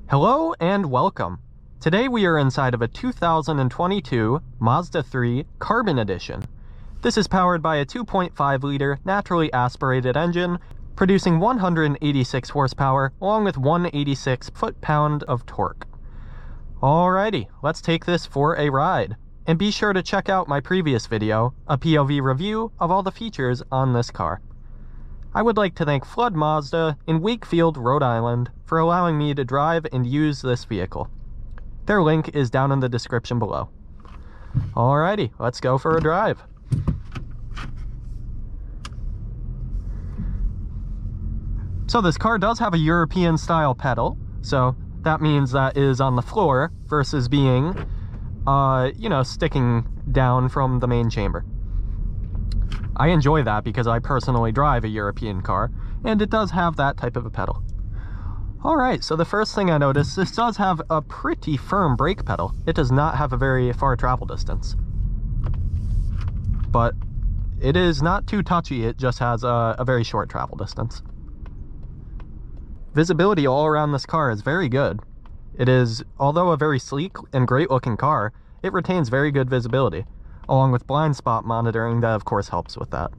Hello and welcome. Today we are inside of a 2022 Mazda 3 Carbon Edition. This is powered by a 2.5 liter naturally aspirated engine, producing 186 horsepower along with 186 foot-pound of torque. Alrighty, let's take this for a ride. And be sure to check out my previous video, a POV review of all the features on this car. I would like to thank Flood Mazda in Wakefield, Rhode Island for allowing me to drive and use this vehicle. Their link is down in the description below. Alrighty, let's go for a drive. So this car does have a European style pedal, so that means that is on the floor versus being, sticking down from the main chamber. I enjoy that because I personally drive a European car, and it does have that type of a pedal. Alright, so the first thing I noticed, this does have a pretty firm brake pedal. It does not have a very far travel distance. But it is not too touchy, it just has a very short travel distance. Visibility all around this car is very good. It is, although a very sleek and great looking car, it retains very good visibility, along with blind spot monitoring that of course helps with that.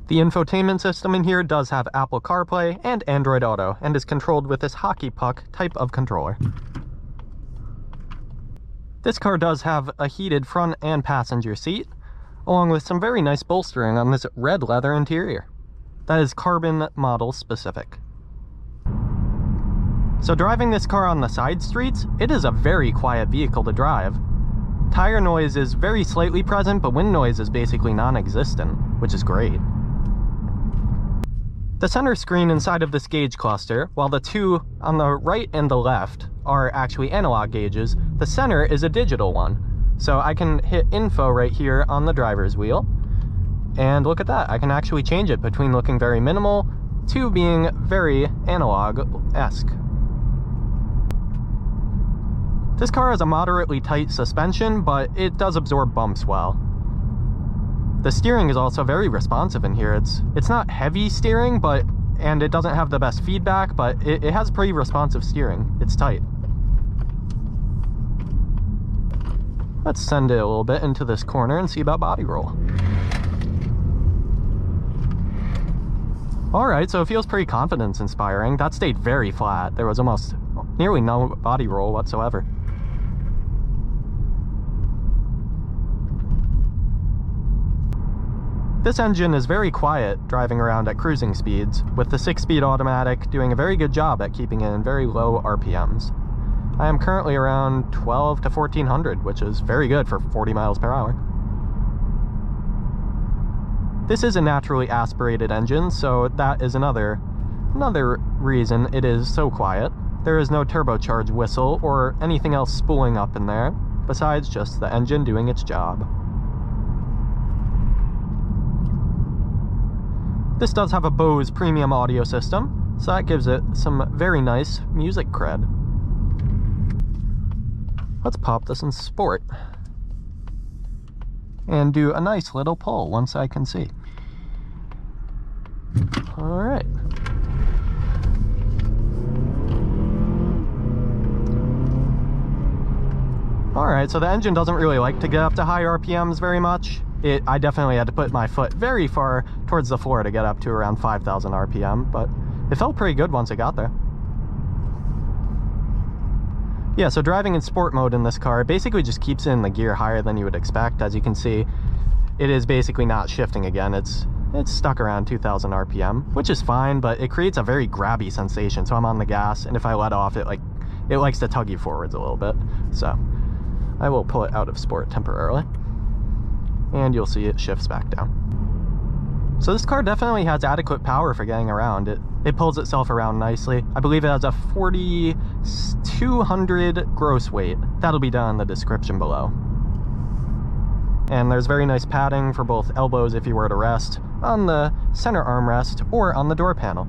The infotainment system in here does have Apple CarPlay and Android Auto and is controlled with this hockey puck type of controller. This car does have a heated front and passenger seat, along with some very nice bolstering on this red leather interior. That is carbon model specific. So driving this car on the side streets, it is a very quiet vehicle to drive. Tire noise is very slightly present, but wind noise is basically non-existent, which is great. The center screen inside of this gauge cluster, while the two on the right and the left are actually analog gauges, the center is a digital one. So I can hit info right here on the driver's wheel, and look at that, I can actually change it between looking very minimal to being very analog-esque. This car has a moderately tight suspension, but it does absorb bumps well. The steering is also very responsive in here. It's not heavy steering, and it doesn't have the best feedback, but it has pretty responsive steering. It's tight. Let's send it a little bit into this corner and see about body roll. Alright, so it feels pretty confidence inspiring. That stayed very flat. There was almost nearly no body roll whatsoever. This engine is very quiet driving around at cruising speeds, with the 6-speed automatic doing a very good job at keeping it in very low RPMs. I am currently around 12 to 1400, which is very good for 40 miles per hour. This is a naturally aspirated engine, so that is another reason it is so quiet. There is no turbocharged whistle or anything else spooling up in there, besides just the engine doing its job. This does have a Bose premium audio system, so that gives it some very nice music cred. Let's pop this in sport and do a nice little pull once I can see. Alright. Alright, so the engine doesn't really like to get up to high RPMs very much. I definitely had to put my foot very far towards the floor to get up to around 5,000 RPM, but it felt pretty good once it got there. Yeah, so driving in sport mode in this car basically just keeps it in the gear higher than you would expect. As you can see, it is basically not shifting again. It's stuck around 2,000 RPM, which is fine, but it creates a very grabby sensation. So I'm on the gas, and if I let off, it likes to tug you forwards a little bit. So I will pull it out of sport temporarily, and you'll see it shifts back down. So this car definitely has adequate power for getting around. It pulls itself around nicely. I believe it has a 4,200 gross weight. That'll be down in the description below. And there's very nice padding for both elbows if you were to rest on the center armrest or on the door panel.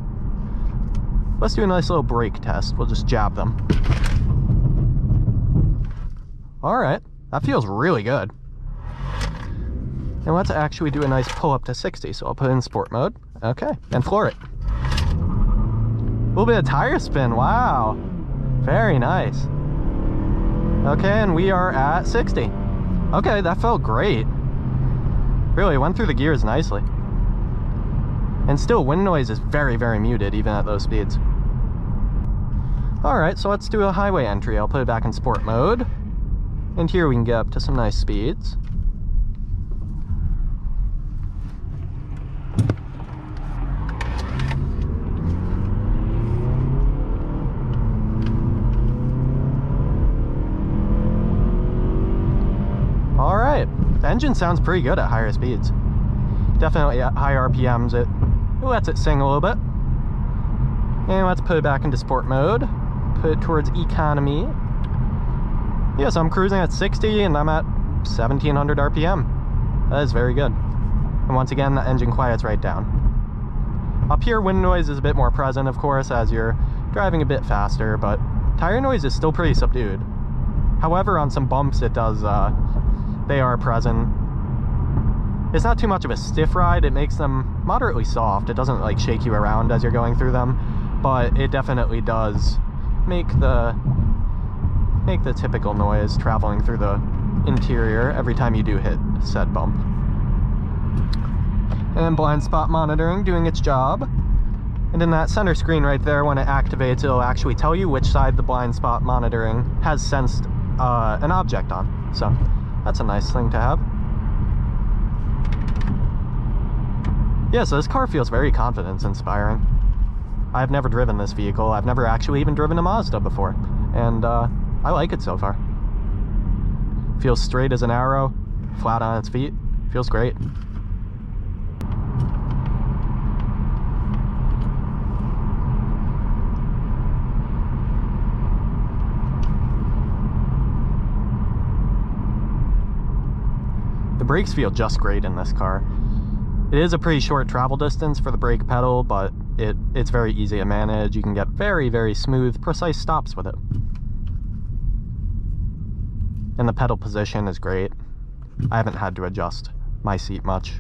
Let's do a nice little brake test. We'll just jab them. Alright, that feels really good. And let's actually do a nice pull up to 60. So I'll put it in sport mode. Okay, and floor it. A little bit of tire spin, wow. Very nice. Okay, and we are at 60. Okay, that felt great. Really went through the gears nicely. And still, wind noise is very, very muted even at those speeds. Alright, so let's do a highway entry. I'll put it back in sport mode. And here we can get up to some nice speeds. Alright, the engine sounds pretty good at higher speeds. Definitely at high RPMs, it lets it sing a little bit. And let's put it back into sport mode. Put it towards economy. Yeah, so I'm cruising at 60 and I'm at 1700 RPM. That is very good. And once again, the engine quiets right down. Up here, wind noise is a bit more present, of course, as you're driving a bit faster, but tire noise is still pretty subdued. However, on some bumps, it does, they are present. It's not too much of a stiff ride. It makes them moderately soft. It doesn't like shake you around as you're going through them, but it definitely does make the typical noise traveling through the interior every time you do hit said bump. And blind spot monitoring doing its job. And in that center screen right there, when it activates, it'll actually tell you which side the blind spot monitoring has sensed an object on. So that's a nice thing to have. Yeah, so this car feels very confidence-inspiring. I've never driven this vehicle. I've never actually even driven a Mazda before. And I like it so far. Feels straight as an arrow, flat on its feet. Feels great. The brakes feel just great in this car. It is a pretty short travel distance for the brake pedal, but it's very easy to manage. You can get very, very smooth, precise stops with it. And the pedal position is great. I haven't had to adjust my seat much.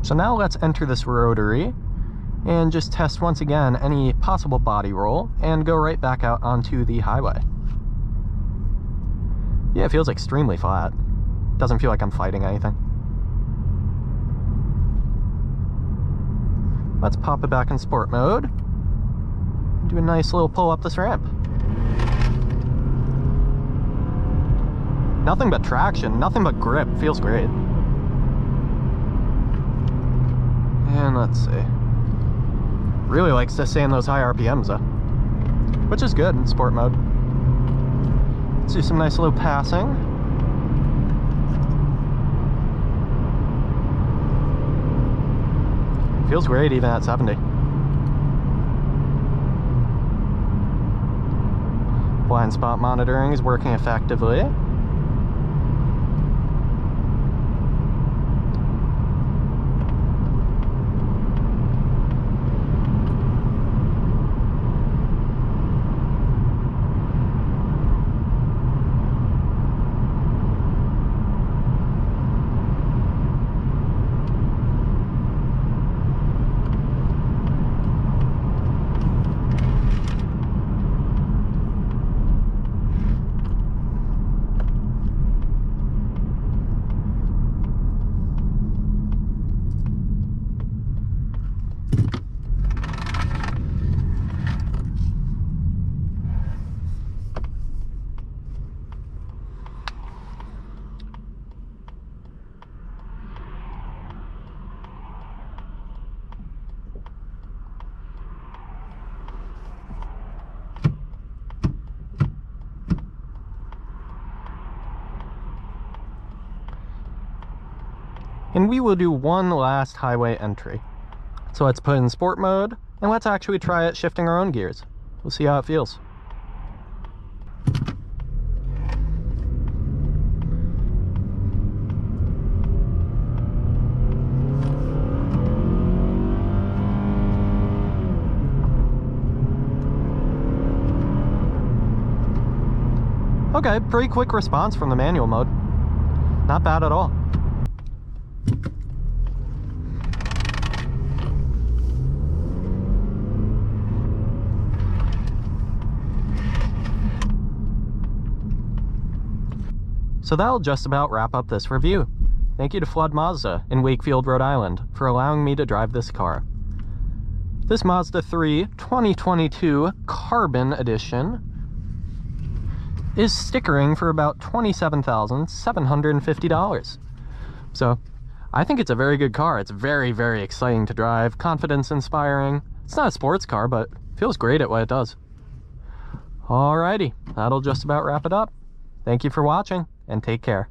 So now let's enter this rotary and just test once again any possible body roll and go right back out onto the highway. Yeah, it feels extremely flat. Doesn't feel like I'm fighting anything. Let's pop it back in sport mode. Do a nice little pull up this ramp. Nothing but traction, nothing but grip. Feels great. And let's see. Really likes to stay in those high RPMs though, which is good in sport mode. Let's do some nice little passing. Feels great even at 70. Blind spot monitoring is working effectively. And we will do one last highway entry. So let's put in sport mode, and let's actually try it shifting our own gears. We'll see how it feels. Okay, pretty quick response from the manual mode. Not bad at all. So that'll just about wrap up this review. Thank you to Flood Mazda in Wakefield, Rhode Island for allowing me to drive this car. This Mazda 3 2022 Carbon Edition is stickering for about $27,750. So I think it's a very good car. It's very, very exciting to drive, confidence inspiring. It's not a sports car, but feels great at what it does. Alrighty, that'll just about wrap it up. Thank you for watching, and take care.